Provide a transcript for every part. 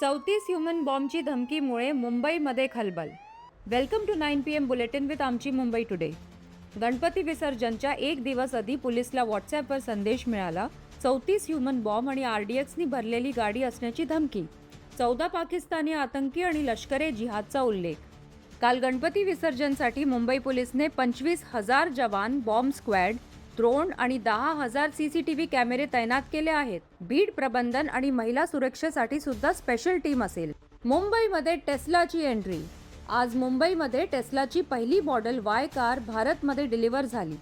34 human बॉम्बची धमकीमुळे मुंबईमध्ये खलबल. Welcome to 9 PM bulletin with आमची मुंबई टुडे. गणपती विसर्जनच्या एक दिवस आधी पोलिसला व्हॉट्सॲपवर संदेश मिळाला. 34 ह्युमन बॉम्ब आणि RDXनी भरलेली गाडी असण्याची धमकी. 14 पाकिस्तानी आतंकी आणि लष्करे जिहादचा उल्लेख. काल गणपती विसर्जनसाठी मुंबई पोलिसने 25,000 जवान, बॉम्ब स्क्वॅड, ड्रोन आणि 10,000 CCTV कॅमेरे तैनात केले आहेत. बीड प्रबंधन आणि महिला सुरक्षेसाठी सुद्धा स्पेशल टीम असेल. मुंबईमध्ये टेस्लाची एंट्री. आज मुंबईमध्ये टेस्लाची पहिली मॉडेल Y कार भारतमध्ये डिलिव्हर झाली.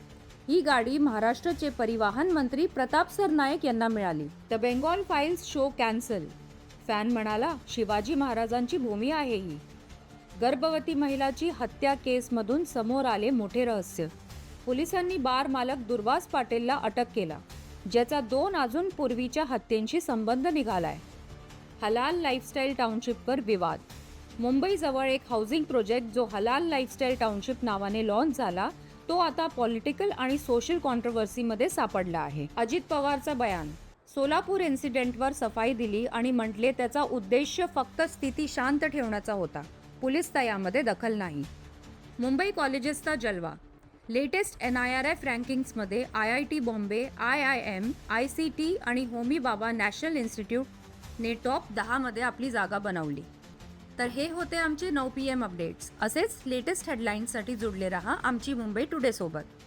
ही गाडी महाराष्ट्राचे परिवहन मंत्री प्रताप सरनाईक यांना मिळाली. The Bengal files show cancel. Fan म्हणाला, शिवाजी महाराजांची भूमी आहे ही. गर्भवती महिलाची हत्या केसमधून समोर आले मोठे रहस्य. पोलिसांनी बार मालक दुर्वास पाटीलला अटक केला, ज्याचा 2 अजून पूर्वीच्या हत्येंशी संबंध निघालाय. हलाल लाईफस्टाईल टाउनशिपवर विवाद. मुंबईजवळ एक हाऊसिंग प्रोजेक्ट जो हलाल लाईफस्टाईल टाउनशिप नावाने लॉन्च झाला, तो आता पॉलिटिकल आणि सोशल कॉन्ट्रोव्हर्सीमध्ये सापडला आहे. अजित पवारचा बयान. सोलापूर इन्सिडेंटवर सफाई दिली आणि म्हटले त्याचा उद्देश फक्त स्थिती शांत ठेवण्याचा होता. पोलीस यामध्ये दखल नाही. मुंबई कॉलेजेसचा जलवा. Latest NIRF रँकिंग्समध्ये IIT Bombay, IIM, ICT आणि होमी बाबा नॅशनल इन्स्टिट्यूटने टॉप 10 मध्ये आपली जागा बनवली. तर हे होते आमचे 9 PM अपडेट्स. असेच लेटेस्ट हेडलाईन्ससाठी जुडले रहा आमची मुंबई टुडे सोबत.